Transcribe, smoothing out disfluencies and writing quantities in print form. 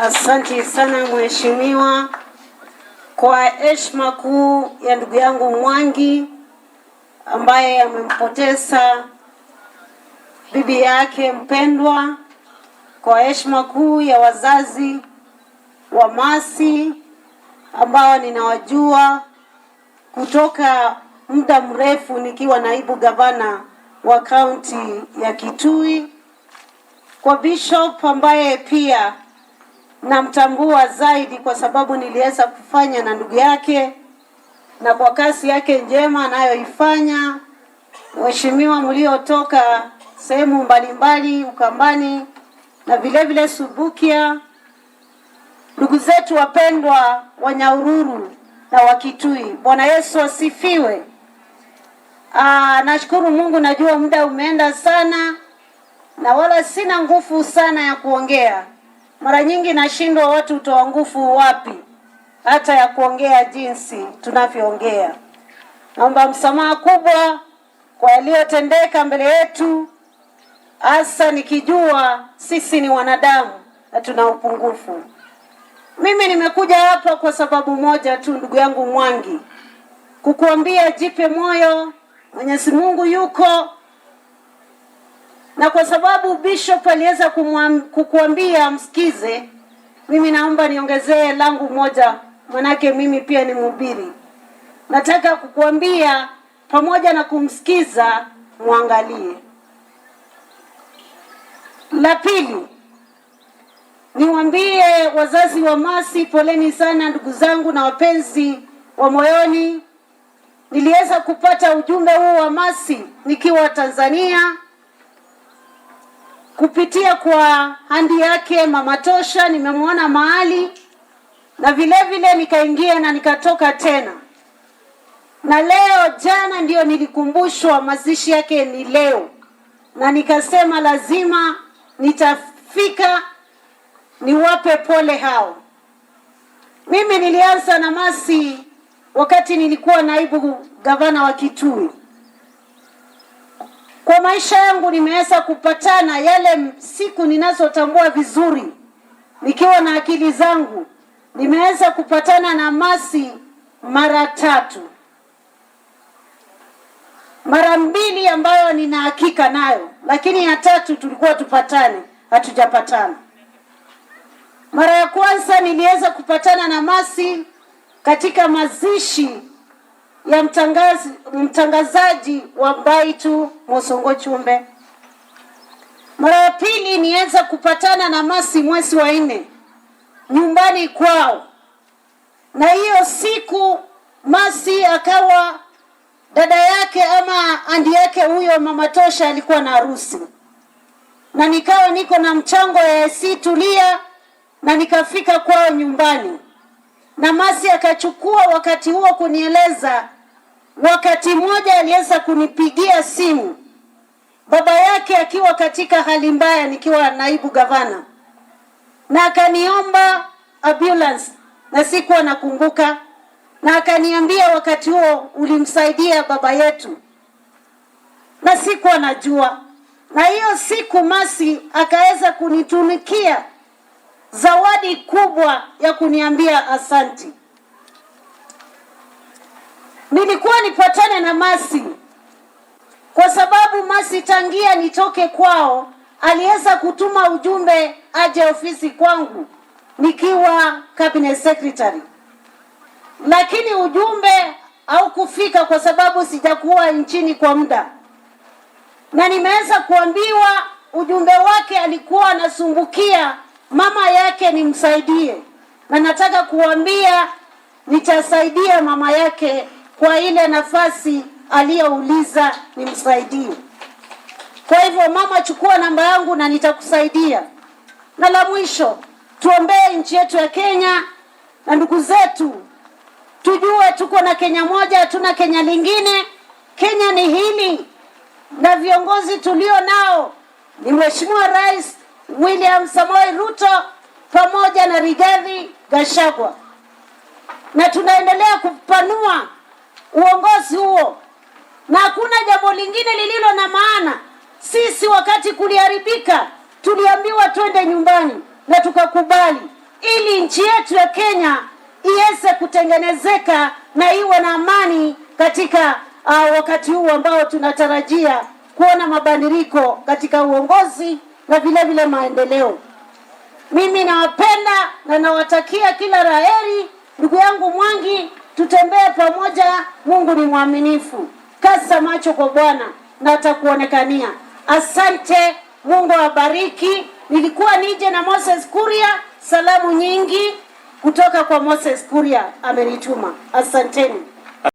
Asante sana mheshimiwa, kwa heshima kuu ya ndugu yangu Mwangi ambaye amempoteza bibi yake mpendwa, kwa heshima kuu ya wazazi wa Mercy ambao ninawajua kutoka muda mrefu nikiwa naibu gavana wa kaunti ya Kitui, kwa Bishop ambaye pia namtambua zaidi kwa sababu niliweza kufanya na ndugu yake, na kwa kasi yake njema anayoifanya. Waheshimiwa mliotoka sehemu mbalimbali Ukambani na vile vile Subukia, ndugu zetu wapendwa wa Nyahururu na wa Kitui, Bwana Yesu asifiwe. Nashukuru Mungu, najua muda umeenda sana na wala sina nguvu sana ya kuongea. Mara nyingi nashindwa watu utoa nguvu wapi hata ya kuongea jinsi tunavyoongea. Naomba msamaha kubwa kwa yaliyotendeka mbele yetu, hasa nikijua sisi ni wanadamu na tuna upungufu. Mimi nimekuja hapa kwa sababu moja tu, ndugu yangu Mwangi, kukuambia jipe moyo, Mwenyezi Mungu yuko. Na kwa sababu Bishop aliweza kukuambia msikize, mimi naomba niongezee langu moja, manake mimi pia ni mhubiri. Nataka kukuambia pamoja na kumsikiza muangalie. La pili, niwaambie wazazi wa Mercy, poleni sana ndugu zangu na wapenzi wa moyoni. Niliweza kupata ujumbe huu wa Mercy nikiwa Tanzania kupitia kwa handi yake Mama Tosha. Nimemwona mahali na vile vile nikaingia na nikatoka tena, na leo jana ndio nilikumbushwa mazishi yake ni leo, na nikasema lazima nitafika niwape pole hao. Mimi nilianza na Mercy wakati nilikuwa naibu gavana wa Kitui. Kwa maisha yangu nimeweza kupatana yale siku ninazotambua vizuri, nikiwa na akili zangu, nimeweza kupatana na Mercy mara 3. Mara 2 ambayo nina hakika nayo, lakini ya 3 tulikuwa tupatane, hatujapatana. Mara ya kwanza niliweza kupatana na Mercy katika mazishi ya mtangazaji wa Mbaitu Mosongo Chumbe. Mara ya pili niweza kupatana na Mercy mwezi wa 4 nyumbani kwao, na hiyo siku Mercy akawa dada yake ama andi yake huyo Mama Tosha alikuwa na harusi, na nikawa niko na mchango ya AC Tulia na nikafika kwao nyumbani, na Mercy akachukua wakati huo kunieleza. Wakati mmoja aliweza kunipigia simu baba yake akiwa katika hali mbaya nikiwa naibu gavana, na akaniomba ambulance, na sikuwa nakumbuka, na akaniambia wakati huo ulimsaidia baba yetu, na sikuwa najua. Na hiyo siku Mercy akaweza kunitunukia zawadi kubwa ya kuniambia asanti. Nilikuwa nipatane na Mercy kwa sababu Mercy tangia nitoke kwao aliweza kutuma ujumbe aje ofisi kwangu nikiwa cabinet secretary, lakini ujumbe au kufika kwa sababu sijakuwa nchini kwa muda, na nimeweza kuambiwa ujumbe wake alikuwa anasumbukia mama yake nimsaidie, na nataka kuambia nitasaidia mama yake kwa ile nafasi aliyouliza nimsaidie. Kwa hivyo mama, chukua namba yangu na nitakusaidia. Na la mwisho, tuombee nchi yetu ya Kenya na ndugu zetu, tujue tuko na Kenya moja, hatuna Kenya lingine. Kenya ni hili, na viongozi tulio nao ni Mheshimiwa Rais William Samoei Ruto pamoja na Rigathi Gachagua, na tunaendelea kupanua uongozi huo, na hakuna jambo lingine lililo na maana. Sisi wakati kuliharibika tuliambiwa twende nyumbani na tukakubali, ili nchi yetu ya Kenya iweze kutengenezeka na iwe na amani katika wakati huu ambao tunatarajia kuona mabadiliko katika uongozi na vile vile maendeleo. Mimi nawapenda na nawatakia kila laheri. Ndugu yangu Mwangi, tutembee pamoja. Mungu ni mwaminifu. Kasa macho kwa Bwana na atakuonekania. Asante, Mungu awabariki. Nilikuwa nije na Moses Kuria, salamu nyingi kutoka kwa Moses Kuria amenituma. Asanteni.